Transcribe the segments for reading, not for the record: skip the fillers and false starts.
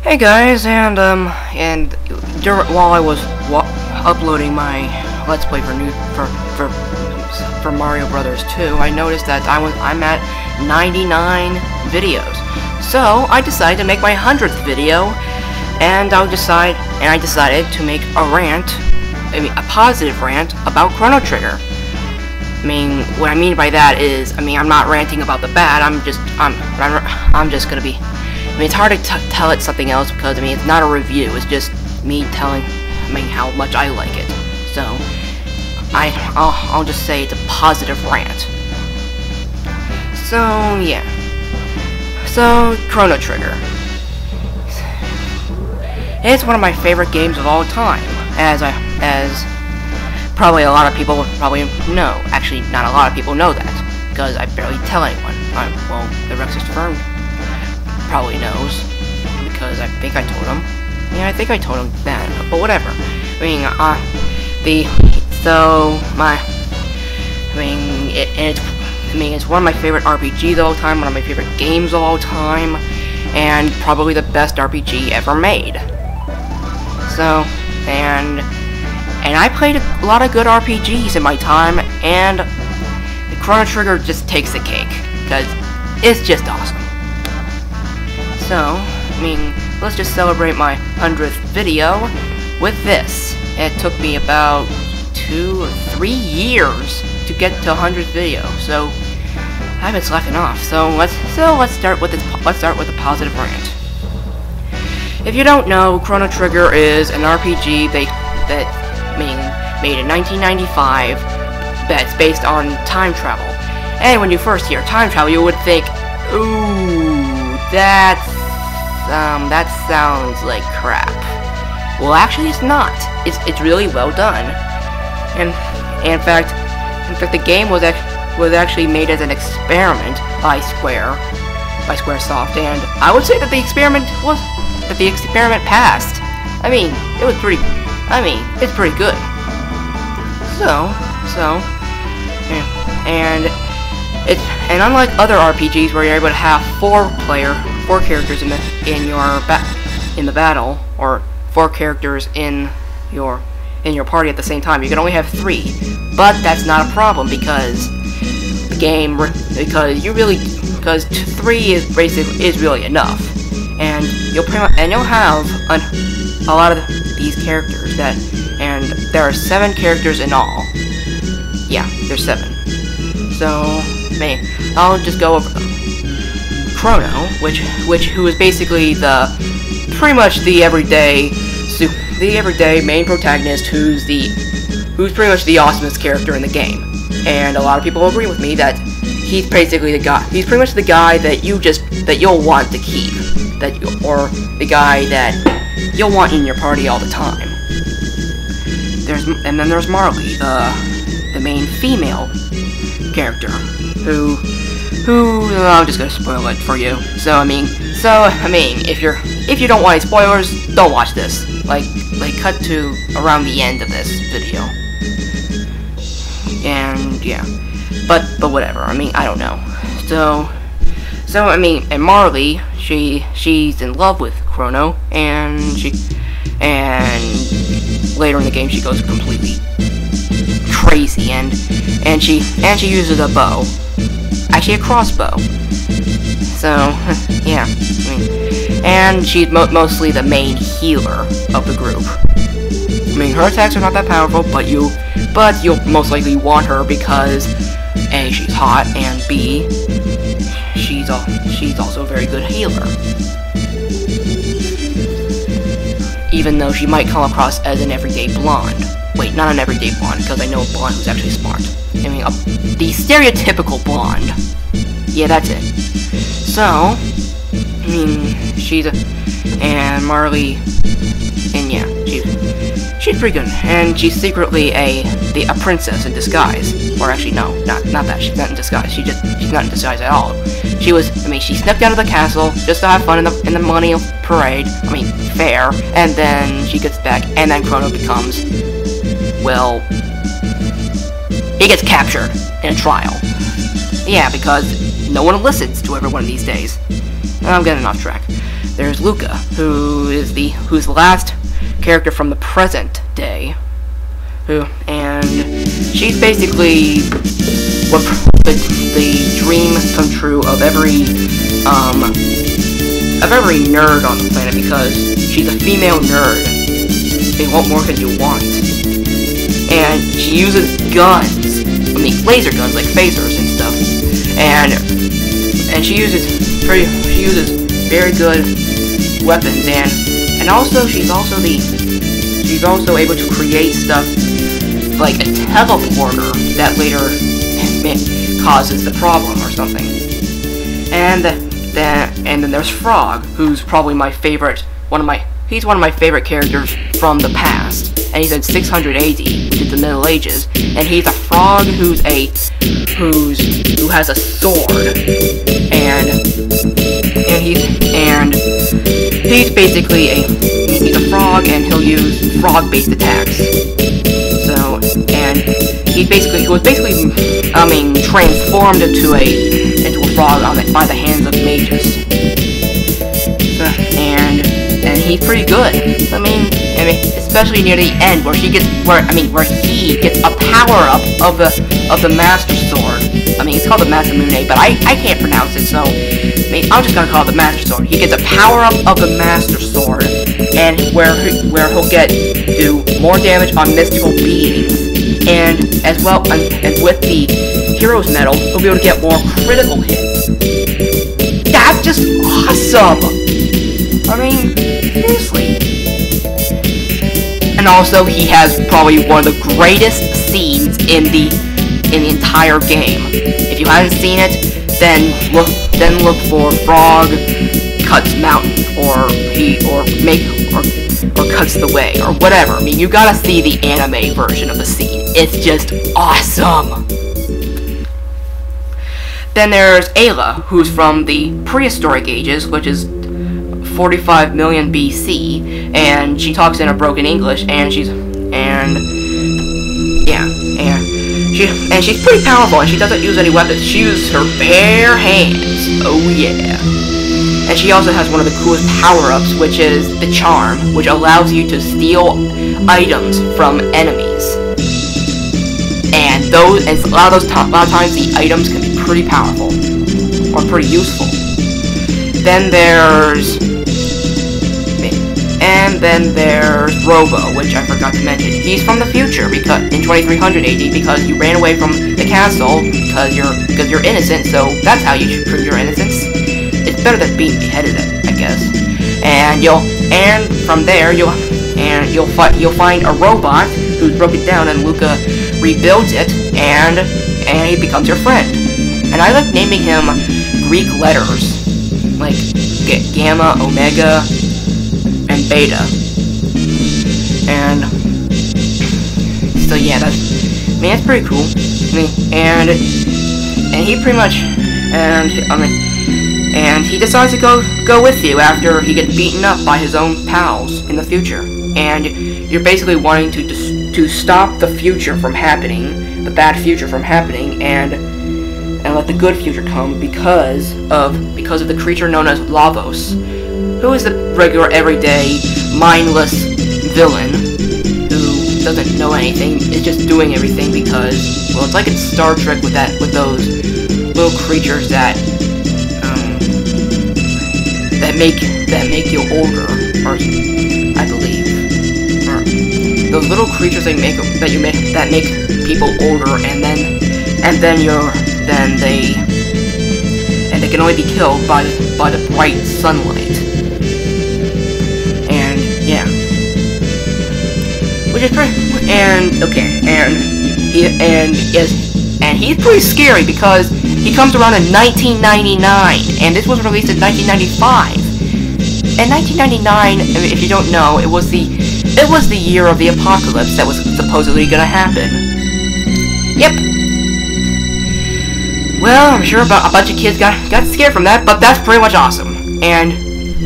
Hey guys, and while I was uploading my Let's Play for Mario Brothers 2, I noticed that I'm at 99 videos. So I decided to make my 100th video, and I decided to make a rant, a positive rant about Chrono Trigger. I mean, what I mean by that is, I'm not ranting about the bad. I'm just gonna be. It's hard to tell it something else because it's not a review. It's just me telling how much I like it. So I'll just say it's a positive rant. So yeah. So Chrono Trigger. It's one of my favorite games of all time, as probably a lot of people probably know. Actually, not a lot of people know that because I barely tell anyone. Well, the Rex's firm probably knows, because I think I told him. Yeah, I think I told him that, but whatever. It's one of my favorite RPGs of all time, one of my favorite games of all time, and probably the best RPG ever made. So, and I played a lot of good RPGs in my time, and the Chrono Trigger just takes the cake, because it's just awesome. So, let's just celebrate my 100th video with this. It took me about 2 or 3 years to get to 100th video, so I've been slacking off. So let's start with the positive rant. If you don't know, Chrono Trigger is an RPG made in 1995 that's based on time travel. And when you first hear time travel, you would think, ooh, that sounds like crap. Well, actually, it's not. It's really well done. And in fact, the game was actually made as an experiment by Squaresoft, and I would say that the experiment passed. It was pretty. It's pretty good. And unlike other RPGs where you're able to have four characters in the battle, or 4 characters in your party at the same time, you can only have 3. But that's not a problem because because 3 is really enough, and you'll have a lot of these characters and there are 7 characters in all. Yeah, there's 7. So I'll just go over them. Chrono, who is basically pretty much the everyday main protagonist, who's pretty much the awesomest character in the game, and a lot of people agree with me that he's basically the guy. He's pretty much the guy that you'll want to keep, or the guy that you'll want in your party all the time. And then there's Marle, the main female character, who I'm just gonna spoil it for you. So if you don't want any spoilers, don't watch this. Cut to around the end of this video. And yeah, but whatever. I don't know. And Marle, she's in love with Chrono, and later in the game she goes completely crazy, and she uses a bow. Actually, a crossbow. So, yeah. And she's mostly the main healer of the group. Her attacks are not that powerful, but you'll most likely want her because A, she's hot, and B, she's also a very good healer. Even though she might come across as an everyday blonde. Wait, not an everyday blonde, because I know a blonde who's actually smart. The stereotypical blonde. Yeah, that's it. So, and Marle, and yeah, she's pretty good, and she's secretly a princess in disguise. Or actually, no, not that. She's not in disguise. She's not in disguise at all. She snuck out of the castle just to have fun in the money parade. Fair. And then she gets back, and then Chrono becomes, well, he gets captured in a trial. Yeah, because no one listens to everyone these days. I'm getting off track. there's Lucca, who's the last character from the present day, and she's basically what the dream come true of every nerd on the planet, because she's a female nerd. I mean, what more could you want? And she uses guns. I mean, laser guns like phasers and stuff. And she uses very good weapons, and also she's also able to create stuff like a teleporter that later causes the problem or something. And then there's Frog, who's probably my favorite, he's one of my favorite characters from the past. And he's in 600 AD, which is the Middle Ages, and he's a frog who has a sword, and he's basically he's a frog, and he'll use frog-based attacks. So, and he was basically transformed into a frog by the hands of mages. So, and he's pretty good. I mean, especially near the end, where he gets a power up of the Master Sword. I mean, it's called the Master Mune, but I can't pronounce it, so I'm just gonna call it the Master Sword. He gets a power up of the Master Sword, and where he'll do more damage on mystical beings, and as well, and with the Hero's Medal, he'll be able to get more critical hits. That's just awesome. I mean, seriously. And also, he has probably one of the greatest scenes in the entire game. If you haven't seen it, then look for Frog Cuts Mountain, or Cuts the Way, or whatever. I mean, you gotta see the anime version of the scene. It's just awesome. Then there's Ayla, who's from the prehistoric ages, which is 45 million BC, and she talks in a broken English, and she's pretty powerful, and she doesn't use any weapons. She uses her bare hands. Oh yeah. And she also has one of the coolest power-ups, which is the Charm, which allows you to steal items from enemies. And a lot of times the items can be pretty powerful or pretty useful. Then there's Robo, which I forgot to mention. He's from the future because in 2300 AD, because you ran away from the castle because you're innocent. So that's how you should prove your innocence. It's better than being beheaded, I guess. And from there you'll find a robot who's broken down, and Lucca rebuilds it, and he becomes your friend. And I like naming him Greek letters, like Gamma, Omega, and Beta. And so yeah, that's pretty cool. And he pretty much and he decides to go with you after he gets beaten up by his own pals in the future. And you're basically wanting to stop the future from happening, the bad future from happening, and let the good future come because of the creature known as Lavos, who is the regular, everyday, mindless villain who doesn't know anything, is just doing everything because, well, it's like in Star Trek with those little creatures that make you older, or I believe, or those little creatures that make people older, and they can only be killed by the bright sunlight. And yeah, which is pretty, and he's pretty scary because he comes around in 1999, and this was released in 1995. In 1999, if you don't know, it was the year of the apocalypse that was supposedly gonna happen. Yep. Well, I'm sure a bunch of kids got scared from that, but that's pretty much awesome. And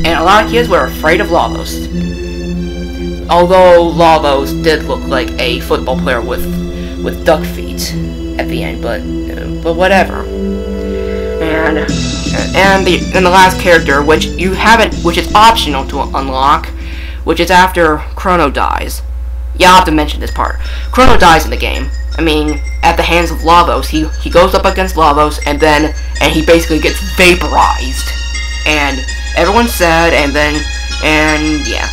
a lot of kids were afraid of Lavos. Although Lavos did look like a football player with duck feet at the end, but whatever. And the last character, which you haven't, which is optional to unlock, which is after Chrono dies. Yeah, I'll have to mention this part. Chrono dies in the game. I mean, at the hands of Lavos. He goes up against Lavos, and he basically gets vaporized. And everyone's sad, and yeah.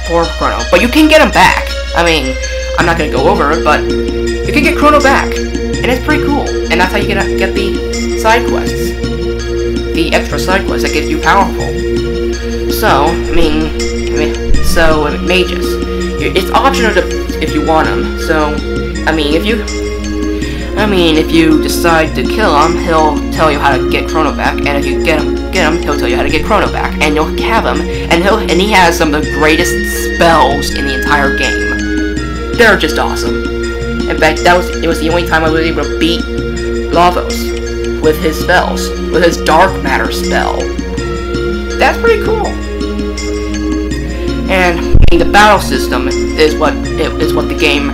Poor Chrono. But you can get him back. I mean, I'm not gonna go over it, but you can get Chrono back. And it's pretty cool. And that's how you get the side quests. The extra side quests that gives you powerful. So, mages. It's optional if you want them. So, if you decide to kill him, he'll tell you how to get Chrono back, and if you get him, he'll tell you how to get Chrono back, and you'll have him, and he has some of the greatest spells in the entire game. They're just awesome. In fact, it was the only time I was able to beat Lavos with his spells, with his Dark Matter spell. That's pretty cool. And the battle system is what the game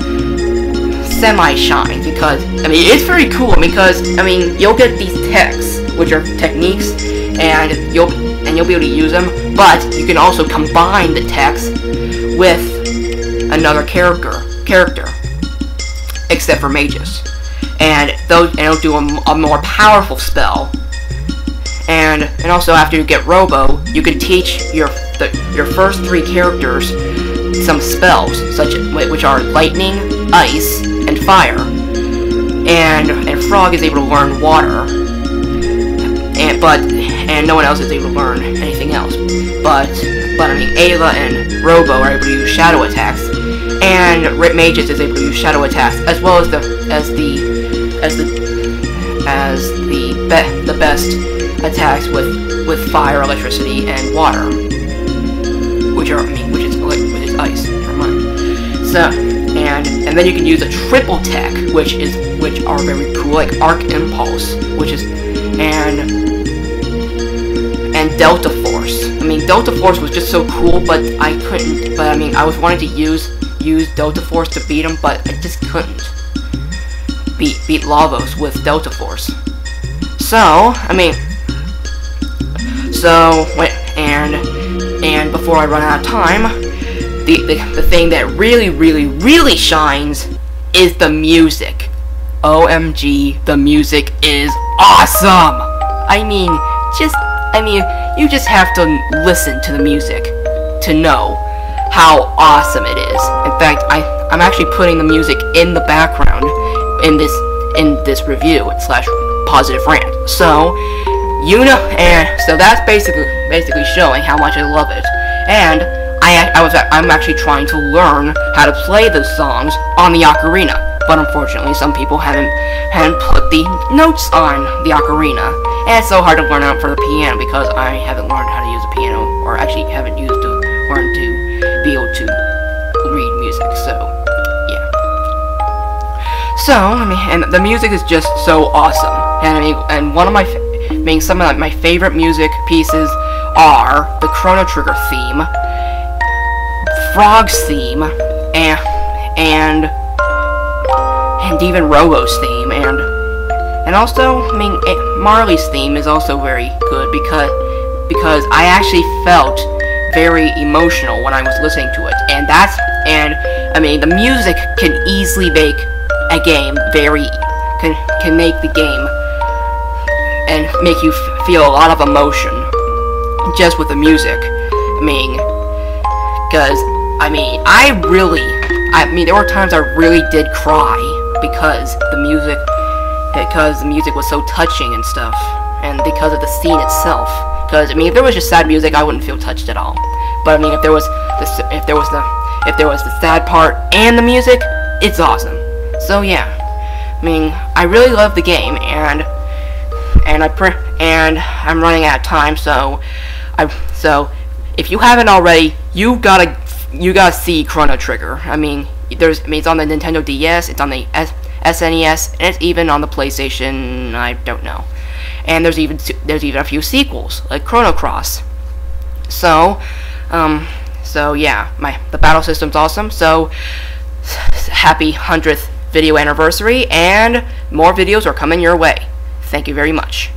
semi-shines, because it's very cool, because you'll get these techs, which are techniques, and you'll be able to use them, but you can also combine the techs with another character, except for mages, and it'll do a more powerful spell. And also, after you get Robo, you can teach your first 3 characters some spells, which are lightning, ice, and fire. And Frog is able to learn water, and no one else is able to learn anything else. But Ayla and Robo are able to use shadow attacks, and Magus is able to use shadow attacks, as well as the best attacks with fire, electricity, and water, which is ice. Never mind. So, and then you can use a triple tech, which are very cool, like Arc Impulse, and Delta Force. Delta Force was just so cool, but I couldn't. But I was wanting to use Delta Force to beat him, but I just couldn't beat Lavos with Delta Force. And before I run out of time, the thing that really shines is the music. OMG, the music is awesome! You just have to listen to the music to know how awesome it is. In fact, I'm actually putting the music in the background in this review / positive rant. So, so that's basically showing how much I love it. And I'm actually trying to learn how to play those songs on the ocarina, but unfortunately some people haven't put the notes on the ocarina, and it's so hard to learn out for the piano because I haven't learned how to use a piano, or actually haven't learned to be able to read music. So yeah. So and the music is just so awesome, and one of some of my favorite music pieces are the Chrono Trigger theme, Frog's theme, and even Robo's theme, and also Marle's theme is also very good because I actually felt very emotional when I was listening to it, and the music can easily make a game can make the game and make you feel a lot of emotion just with the music. Because there were times I really did cry because the music was so touching and stuff, and because of the scene itself. Because if there was just sad music, I wouldn't feel touched at all. But if there was the sad part and the music, it's awesome. So yeah, I really love the game, and I'm running out of time. So if you haven't already, you gotta see Chrono Trigger. It's on the Nintendo DS, it's on the SNES, and it's even on the PlayStation. I don't know. And there's even a few sequels like Chrono Cross. So yeah, the battle system's awesome. So happy 100th video anniversary, and more videos are coming your way. Thank you very much.